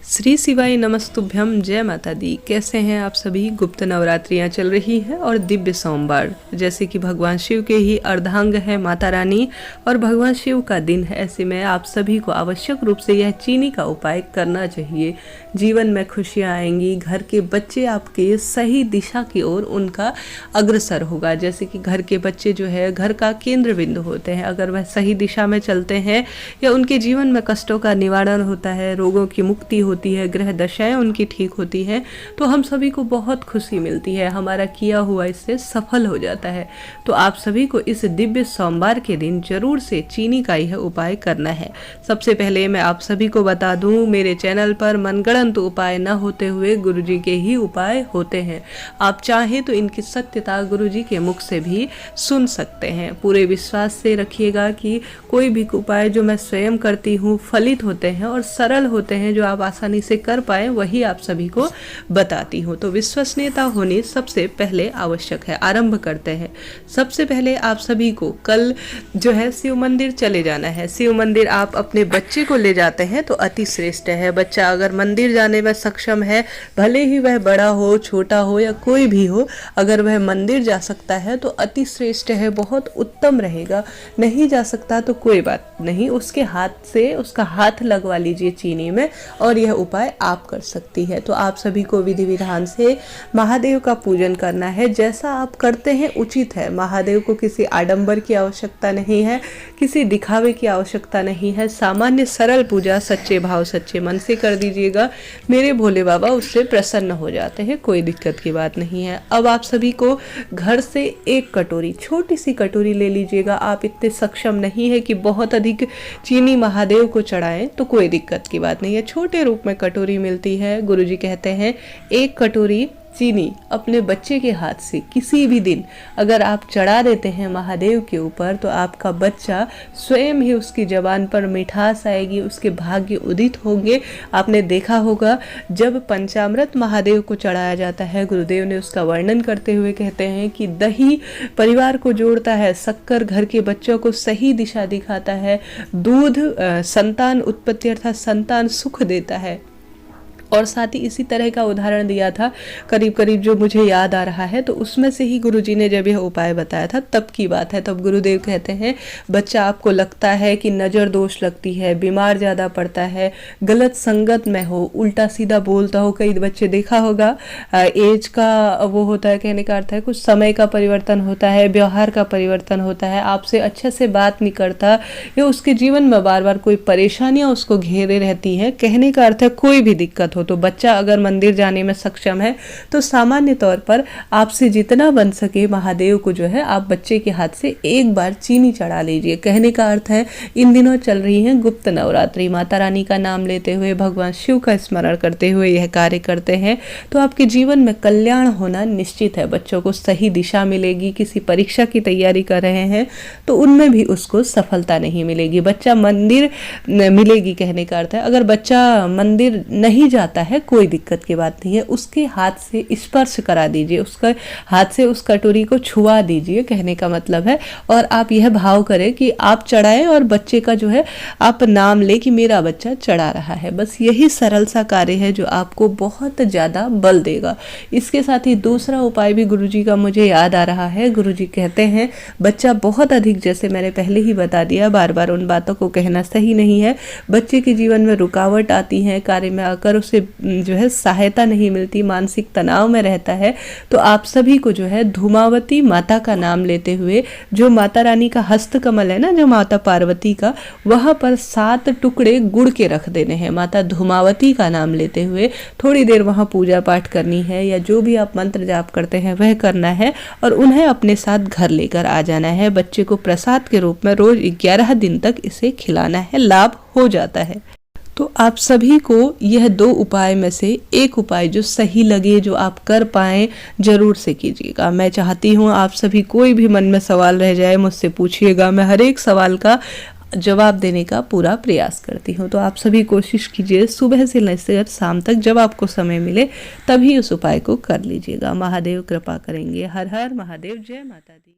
श्री शिवाय नमस्तुभ्यम। जय माता दी। कैसे हैं आप सभी। गुप्त नवरात्रियां चल रही है और दिव्य सोमवार जैसे कि भगवान शिव के ही अर्धांग है माता रानी और भगवान शिव का दिन है। ऐसे में आप सभी को आवश्यक रूप से यह चीनी का उपाय करना चाहिए। जीवन में खुशियां आएंगी, घर के बच्चे आपके सही दिशा की ओर उनका अग्रसर होगा। जैसे कि घर के बच्चे जो है घर का केंद्र बिंदु होते हैं, अगर वह सही दिशा में चलते हैं या उनके जीवन में कष्टों का निवारण होता है, रोगों की मुक्ति होती है, ग्रह दशाएं उनकी ठीक होती हैं, तो हम सभी को बहुत खुशी मिलती है, हमारा किया हुआ इससे सफल हो जाता है। तो आप सभी को इस दिव्य सोमवार के दिन जरूर से चीनी का यह उपाय करना है। सबसे पहले मैं आप सभी को बता दूं, मेरे चैनल पर मनगढ़ंत उपाय न होते हुए गुरुजी के ही उपाय होते हैं। आप चाहें तो इनकी सत्यता गुरुजी के मुख से भी सुन सकते हैं। पूरे विश्वास से रखिएगा कि कोई भी उपाय जो मैं स्वयं करती हूँ फलित होते हैं और सरल होते हैं, जो आप आसानी से कर पाए वही आप सभी को बताती हूँ। तो विश्वसनीयता होनी सबसे पहले आवश्यक है। आरंभ करते हैं। सबसे पहले आप सभी को कल जो है शिव मंदिर चले जाना है। शिव मंदिर आप अपने बच्चे को ले जाते हैं तो अति श्रेष्ठ है। बच्चा अगर मंदिर जाने में सक्षम है, भले ही वह बड़ा हो, छोटा हो या कोई भी हो, अगर वह मंदिर जा सकता है तो अति श्रेष्ठ है, बहुत उत्तम रहेगा। नहीं जा सकता तो कोई बात नहीं, उसके हाथ से उसका हाथ लगवा लीजिए चीनी में और यह उपाय आप कर सकती है। तो आप सभी को विधि विधान से महादेव का पूजन करना है। जैसा आप करते हैं उचित है। महादेव को किसी आडंबर की आवश्यकता नहीं है, किसी दिखावे की आवश्यकता नहीं है। सामान्य सरल पूजा सच्चे भाव सच्चे मन से कर दीजिएगा। मेरे भोले बाबा उससे प्रसन्न हो जाते हैं, कोई दिक्कत की बात नहीं है। अब आप सभी को घर से एक कटोरी, छोटी सी कटोरी ले लीजिएगा। आप इतने सक्षम नहीं है कि बहुत अधिक चीनी महादेव को चढ़ाएं तो कोई दिक्कत की बात नहीं है। छोटे रूप में कटोरी मिलती है। गुरुजी कहते हैं एक कटोरी चीनी अपने बच्चे के हाथ से किसी भी दिन अगर आप चढ़ा देते हैं महादेव के ऊपर, तो आपका बच्चा स्वयं ही उसकी जबान पर मिठास आएगी, उसके भाग्य उदित होंगे। आपने देखा होगा जब पंचामृत महादेव को चढ़ाया जाता है, गुरुदेव ने उसका वर्णन करते हुए कहते हैं कि दही परिवार को जोड़ता है, शक्कर घर के बच्चों को सही दिशा दिखाता है, दूध संतान उत्पत्ति अर्थात संतान सुख देता है। और साथ ही इसी तरह का उदाहरण दिया था करीब करीब जो मुझे याद आ रहा है, तो उसमें से ही गुरुजी ने जब यह उपाय बताया था तब की बात है। तब गुरुदेव कहते हैं बच्चा आपको लगता है कि नज़र दोष लगती है, बीमार ज़्यादा पड़ता है, गलत संगत में हो, उल्टा सीधा बोलता हो। कई बच्चे देखा होगा एज का वो होता है, कहने का अर्थ है कुछ समय का परिवर्तन होता है, व्यवहार का परिवर्तन होता है, आपसे अच्छे से बात नहीं करता या उसके जीवन में बार बार कोई परेशानियाँ उसको घेरे रहती हैं। कहने का अर्थ है कोई भी दिक्कत हो। तो बच्चा अगर मंदिर जाने में सक्षम है तो सामान्य तौर पर आपसे जितना बन सके महादेव को जो है आप बच्चे के हाथ से एक बार चीनी चढ़ा लीजिए। कहने का अर्थ है इन दिनों चल रही है गुप्त नवरात्रि, माता रानी का नाम लेते हुए भगवान शिव का स्मरण करते हुए यह कार्य करते हैं तो आपके जीवन में कल्याण होना निश्चित है। बच्चों को सही दिशा मिलेगी। किसी परीक्षा की तैयारी कर रहे हैं तो उनमें भी उसको सफलता नहीं मिलेगी। बच्चा मंदिर मिलेगी, कहने का अर्थ है अगर बच्चा मंदिर नहीं जाता है कोई दिक्कत की बात नहीं है, उसके हाथ से स्पर्श करा दीजिए, उसका हाथ से उस कटोरी को छुआ दीजिए, कहने का मतलब है। और आप यह भाव करें कि आप चढ़ाएं और बच्चे का जो है आप नाम ले कि मेरा बच्चा चढ़ा रहा है। बस यही सरल सा कार्य है जो आपको बहुत ज़्यादा बल देगा। इसके साथ ही दूसरा उपाय भी गुरुजी का मुझे याद आ रहा है। गुरुजी कहते हैं बच्चा बहुत अधिक, जैसे मैंने पहले ही बता दिया, बार बार उन बातों को कहना सही नहीं है। बच्चे के जीवन में रुकावट आती है, कार्य में आकर उसे जो है सहायता नहीं मिलती, मानसिक तनाव में रहता है, तो आप सभी को जो है धूमावती माता का नाम लेते हुए, जो माता रानी का हस्त कमल है ना, जो माता पार्वती का, वहां पर 7 टुकड़े गुड़ के रख देने हैं। माता धूमावती का नाम लेते हुए थोड़ी देर वहां पूजा पाठ करनी है या जो भी आप मंत्र जाप करते हैं वह करना है और उन्हें अपने साथ घर लेकर आ जाना है। बच्चे को प्रसाद के रूप में रोज 11 दिन तक इसे खिलाना है, लाभ हो जाता है। तो आप सभी को यह 2 उपाय में से एक उपाय जो सही लगे, जो आप कर पाएं, जरूर से कीजिएगा। मैं चाहती हूँ आप सभी कोई भी मन में सवाल रह जाए मुझसे पूछिएगा, मैं हर एक सवाल का जवाब देने का पूरा प्रयास करती हूँ। तो आप सभी कोशिश कीजिए सुबह से लेकर शाम तक जब आपको समय मिले तभी उस उपाय को कर लीजिएगा। महादेव कृपा करेंगे। हर हर महादेव। जय माता दी।